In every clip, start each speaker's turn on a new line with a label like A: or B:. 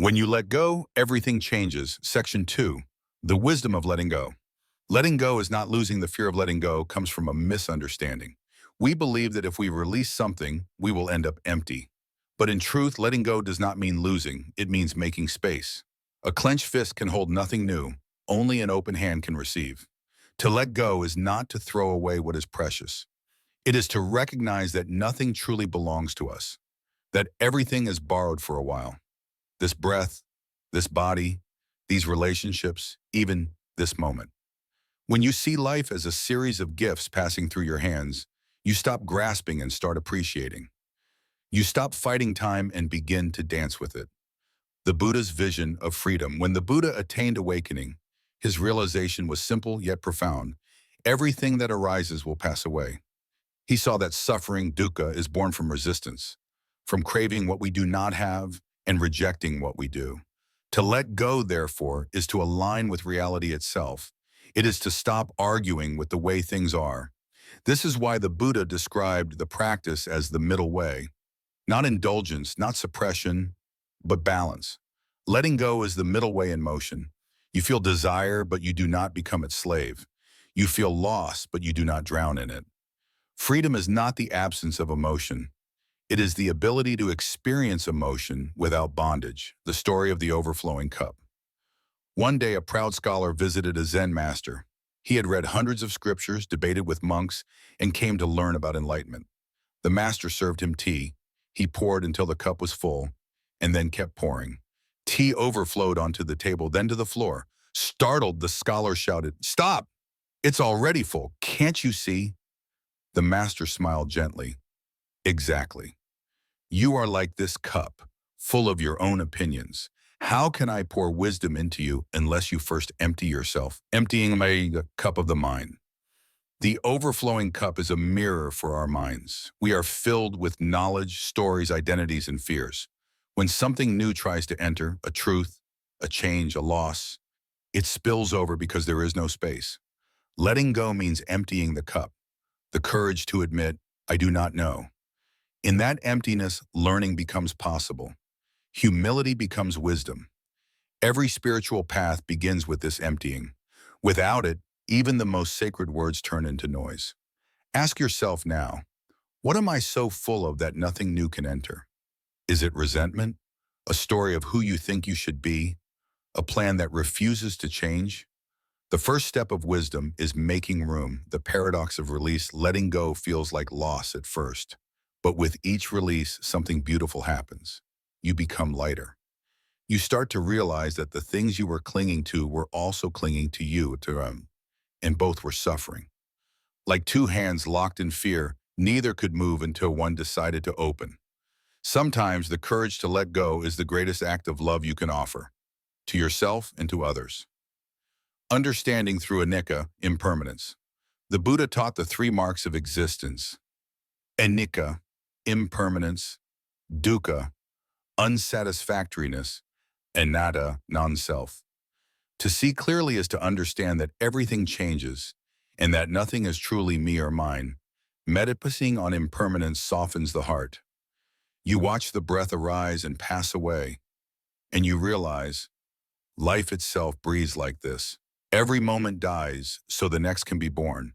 A: When you let go, everything changes. Section 2, the wisdom of letting go. Letting go is not losing. The fear of letting go comes from a misunderstanding. We believe that if we release something, we will end up empty. But in truth, letting go does not mean losing. It means making space. A clenched fist can hold nothing new. Only an open hand can receive. To let go is not to throw away what is precious. It is to recognize that nothing truly belongs to us, that everything is borrowed for a while. This breath, this body, these relationships, even this moment. When you see life as a series of gifts passing through your hands, you stop grasping and start appreciating. You stop fighting time and begin to dance with it. The Buddha's vision of freedom. When the Buddha attained awakening, his realization was simple yet profound. Everything that arises will pass away. He saw that suffering, dukkha, is born from resistance, from craving what we do not have and rejecting what we do. To let go, therefore, is to align with reality itself. It is to stop arguing with the way things are. This is why the Buddha described the practice as the middle way. Not indulgence, not suppression, but balance. Letting go is the middle way in motion. You feel desire, but you do not become its slave. You feel loss, but you do not drown in it. Freedom is not the absence of emotion. It is the ability to experience emotion without bondage, the story of the overflowing cup. One day, a proud scholar visited a Zen master. He had read hundreds of scriptures, debated with monks, and came to learn about enlightenment. The master served him tea. He poured until the cup was full, and then kept pouring. Tea overflowed onto the table, then to the floor. Startled, the scholar shouted, "Stop! It's already full. Can't you see?" The master smiled gently. "Exactly. You are like this cup, full of your own opinions. How can I pour wisdom into you unless you first empty yourself?" Emptying my cup of the mind. The overflowing cup is a mirror for our minds. We are filled with knowledge, stories, identities, and fears. When something new tries to enter, a truth, a change, a loss, it spills over because there is no space. Letting go means emptying the cup, the courage to admit, "I do not know." In that emptiness, learning becomes possible. Humility becomes wisdom. Every spiritual path begins with this emptying. Without it, even the most sacred words turn into noise. Ask yourself now, what am I so full of that nothing new can enter? Is it resentment? A story of who you think you should be? A plan that refuses to change? The first step of wisdom is making room. The paradox of release. Letting go feels like loss at first. But with each release, something beautiful happens. You become lighter. You start to realize that the things you were clinging to were also clinging to you, and both were suffering. Like two hands locked in fear, neither could move until one decided to open. Sometimes the courage to let go is the greatest act of love you can offer, to yourself and to others. Understanding through anicca, impermanence. The Buddha taught the three marks of existence: anicca, impermanence; dukkha, unsatisfactoriness; anatta, non-self. To see clearly is to understand that everything changes and that nothing is truly me or mine. Meditating on impermanence softens the heart. You watch the breath arise and pass away, and you realize life itself breathes like this. Every moment dies so the next can be born.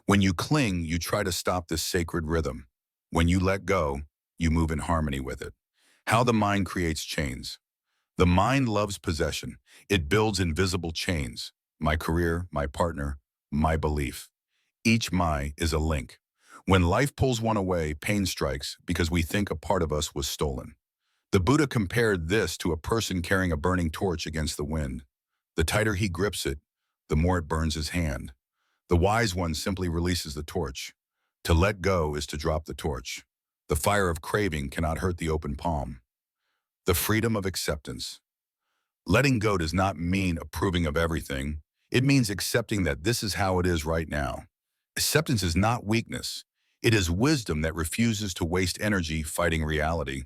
A: When you cling, you try to stop this sacred rhythm. When you let go, you move in harmony with it. How the mind creates chains. The mind loves possession. It builds invisible chains. My career, my partner, my belief. Each "my" is a link. When life pulls one away, pain strikes because we think a part of us was stolen. The Buddha compared this to a person carrying a burning torch against the wind. The tighter he grips it, the more it burns his hand. The wise one simply releases the torch. To let go is to drop the torch. The fire of craving cannot hurt the open palm. The freedom of acceptance. Letting go does not mean approving of everything. It means accepting that this is how it is right now. Acceptance is not weakness. It is wisdom that refuses to waste energy fighting reality.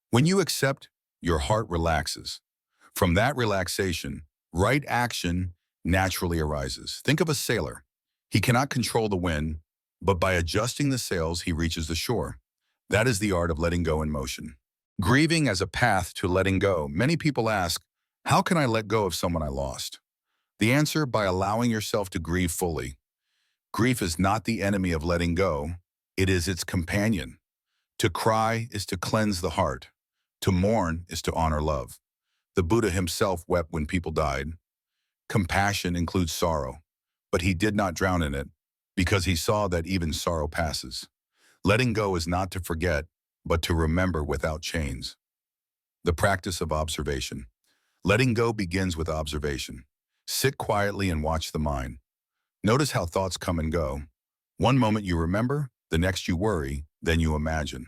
A: When you accept, your heart relaxes. From that relaxation, right action naturally arises. Think of a sailor. He cannot control the wind, but by adjusting the sails, he reaches the shore. That is the art of letting go in motion. Grieving as a path to letting go. Many people ask, how can I let go of someone I lost? The answer, by allowing yourself to grieve fully. Grief is not the enemy of letting go. It is its companion. To cry is to cleanse the heart. To mourn is to honor love. The Buddha himself wept when people died. Compassion includes sorrow, but he did not drown in it because he saw that even sorrow passes. Letting go is not to forget, but to remember without chains. The practice of observation. Letting go begins with observation. Sit quietly and watch the mind. Notice how thoughts come and go. One moment you remember, the next you worry, then you imagine.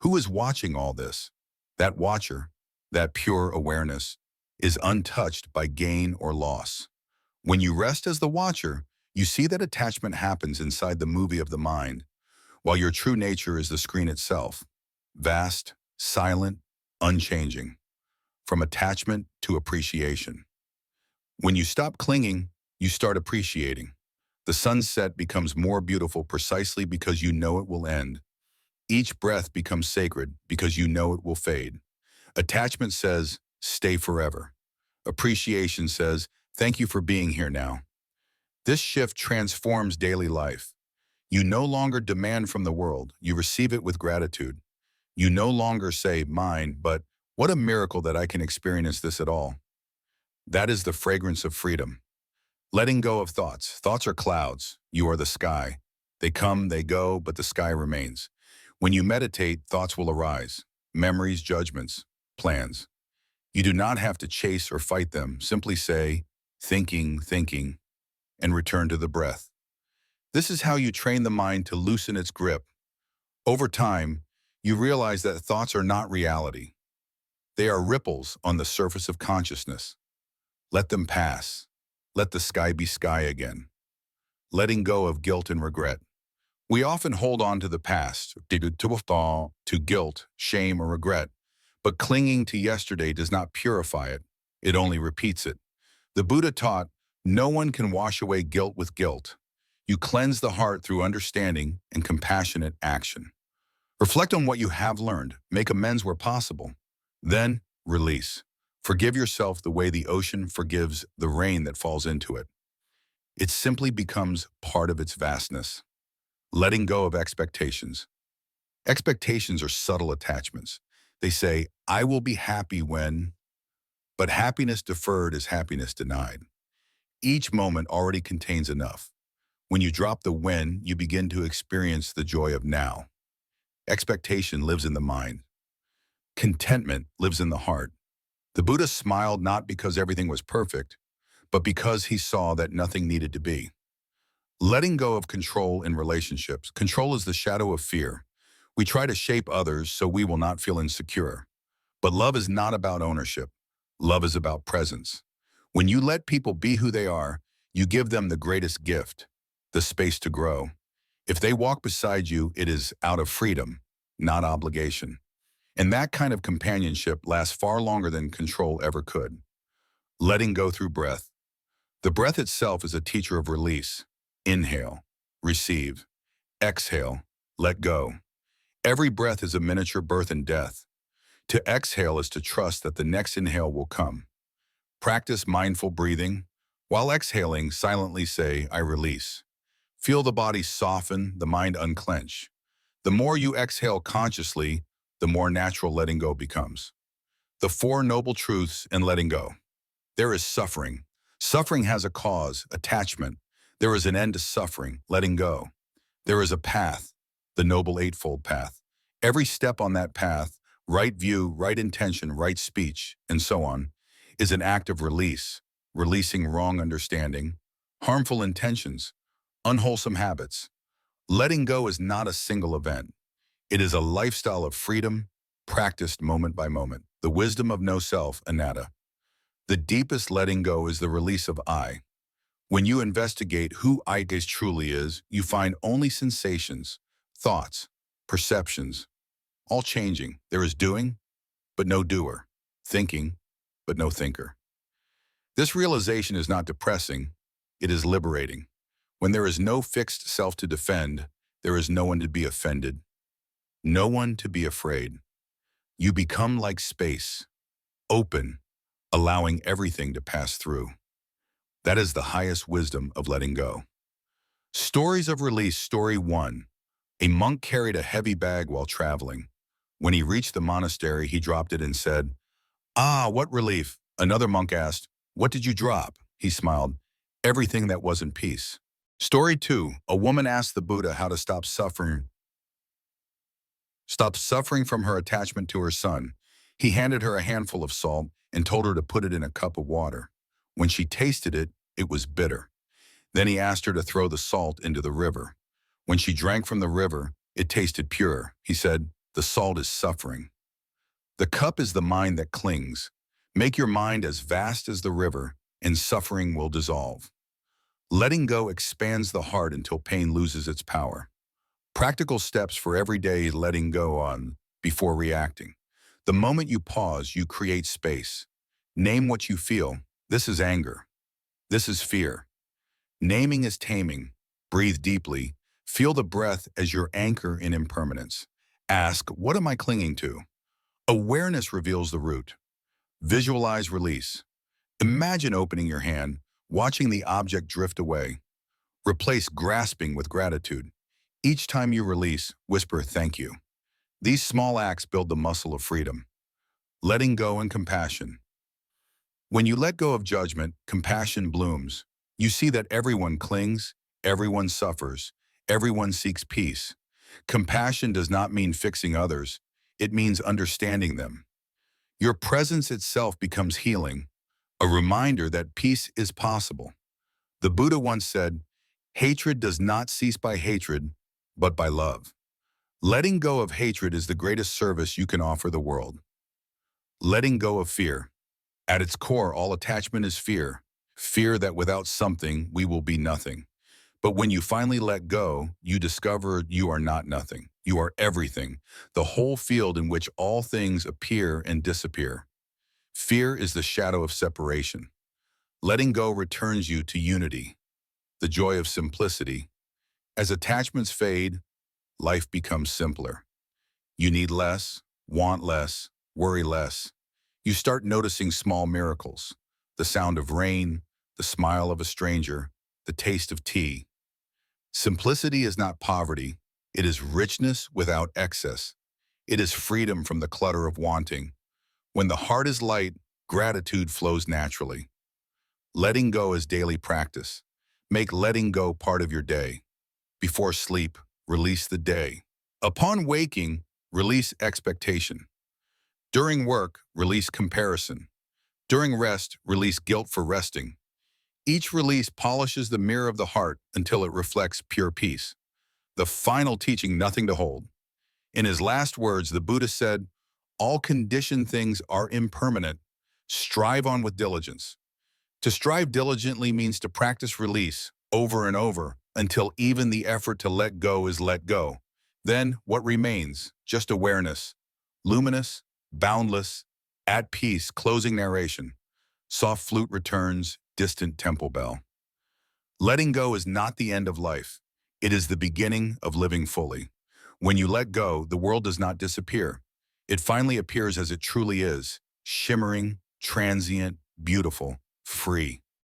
A: Who is watching all this? That watcher, that pure awareness, is untouched by gain or loss. When you rest as the watcher, you see that attachment happens inside the movie of the mind, while your true nature is the screen itself, vast, silent, unchanging, from attachment to appreciation. When you stop clinging, you start appreciating. The sunset becomes more beautiful precisely because you know it will end. Each breath becomes sacred because you know it will fade. Attachment says, stay forever. Appreciation says, thank you for being here now. This shift transforms daily life. You no longer demand from the world, you receive it with gratitude. You no longer say, mine, but what a miracle that I can experience this at all. That is the fragrance of freedom. Letting go of thoughts. Thoughts are clouds. You are the sky. They come, they go, but the sky remains. When you meditate, thoughts will arise. Memories, judgments, plans. You do not have to chase or fight them. Simply say, thinking, and return to the breath. This is how you train the mind to loosen its grip. Over time, you realize that thoughts are not reality. They are ripples on the surface of consciousness. Let them pass. Let the sky be sky again. Letting go of guilt and regret. We often hold on to the past, to guilt, shame, or regret, but clinging to yesterday does not purify it. It only repeats it. The Buddha taught, no one can wash away guilt with guilt. You cleanse the heart through understanding and compassionate action. Reflect on what you have learned. Make amends where possible. Then, release. Forgive yourself the way the ocean forgives the rain that falls into it. It simply becomes part of its vastness. Letting go of expectations. Expectations are subtle attachments. They say, I will be happy when, but happiness deferred is happiness denied. Each moment already contains enough. When you drop the when, you begin to experience the joy of now. Expectation lives in the mind. Contentment lives in the heart. The Buddha smiled not because everything was perfect, but because he saw that nothing needed to be. Letting go of control in relationships. Control is the shadow of fear. We try to shape others so we will not feel insecure. But love is not about ownership. Love is about presence. When you let people be who they are, you give them the greatest gift, the space to grow. If they walk beside you, it is out of freedom, not obligation. And that kind of companionship lasts far longer than control ever could. Letting go through breath. The breath itself is a teacher of release. Inhale, receive, exhale, let go. Every breath is a miniature birth and death. To exhale is to trust that the next inhale will come. Practice mindful breathing. While exhaling, silently say, I release. Feel the body soften, the mind unclench. The more you exhale consciously, the more natural letting go becomes. The four noble truths in letting go. There is suffering. Suffering has a cause, attachment. There is an end to suffering, letting go. There is a path, the Noble Eightfold Path. Every step on that path, right view, right intention, right speech, and so on, is an act of release, releasing wrong understanding, harmful intentions, unwholesome habits. Letting go is not a single event. It is a lifestyle of freedom, practiced moment by moment. The wisdom of no self, anatta. The deepest letting go is the release of I. When you investigate who I truly is, you find only sensations, thoughts, perceptions, all changing. There is doing, but no doer. Thinking, but no thinker. This realization is not depressing, it is liberating. When there is no fixed self to defend, there is no one to be offended, no one to be afraid. You become like space, open, allowing everything to pass through. That is the highest wisdom of letting go. Stories of release. Story 1. A monk carried a heavy bag while traveling. When he reached the monastery, he dropped it and said, "Ah, what relief." Another monk asked, "What did you drop?" He smiled, "Everything that wasn't peace." Story 2. A woman asked the Buddha how to stop suffering from her attachment to her son. He handed her a handful of salt and told her to put it in a cup of water. When she tasted it, it was bitter. Then he asked her to throw the salt into the river. When she drank from the river, it tasted pure. He said, "The salt is suffering." The cup is the mind that clings. Make your mind as vast as the river, and suffering will dissolve. Letting go expands the heart until pain loses its power. Practical steps for everyday letting go on before reacting. The moment you pause, you create space. Name what you feel. This is anger. This is fear. Naming is taming. Breathe deeply. Feel the breath as your anchor in impermanence. Ask, what am I clinging to? Awareness reveals the root. Visualize release. Imagine opening your hand, watching the object drift away. Replace grasping with gratitude. Each time you release, whisper thank you. These small acts build the muscle of freedom. Letting go and compassion. When you let go of judgment, compassion blooms. You see that everyone clings, everyone suffers, everyone seeks peace. Compassion does not mean fixing others. It means understanding them. Your presence itself becomes healing, a reminder that peace is possible. The Buddha once said, "Hatred does not cease by hatred, but by love." Letting go of hatred is the greatest service you can offer the world. Letting go of fear. At its core, all attachment is fear. Fear that without something, we will be nothing. But when you finally let go, you discover you are not nothing. You are everything, the whole field in which all things appear and disappear. Fear is the shadow of separation. Letting go returns you to unity, the joy of simplicity. As attachments fade, life becomes simpler. You need less, want less, worry less. You start noticing small miracles, the sound of rain, the smile of a stranger, the taste of tea. Simplicity is not poverty. It is richness without excess. It is freedom from the clutter of wanting. When the heart is light, gratitude flows naturally. Letting go is daily practice. Make letting go part of your day. Before sleep, release the day. Upon waking, release expectation. During work, release comparison. During rest, release guilt for resting. Each release polishes the mirror of the heart until it reflects pure peace. The final teaching, nothing to hold. In his last words, the Buddha said, "All conditioned things are impermanent. Strive on with diligence." To strive diligently means to practice release over and over until even the effort to let go is let go. Then what remains? Just awareness. Luminous, boundless, at peace. Closing narration. Soft flute returns, distant temple bell. Letting go is not the end of life. It is the beginning of living fully. When you let go, the world does not disappear. It finally appears as it truly is, shimmering, transient, beautiful, free.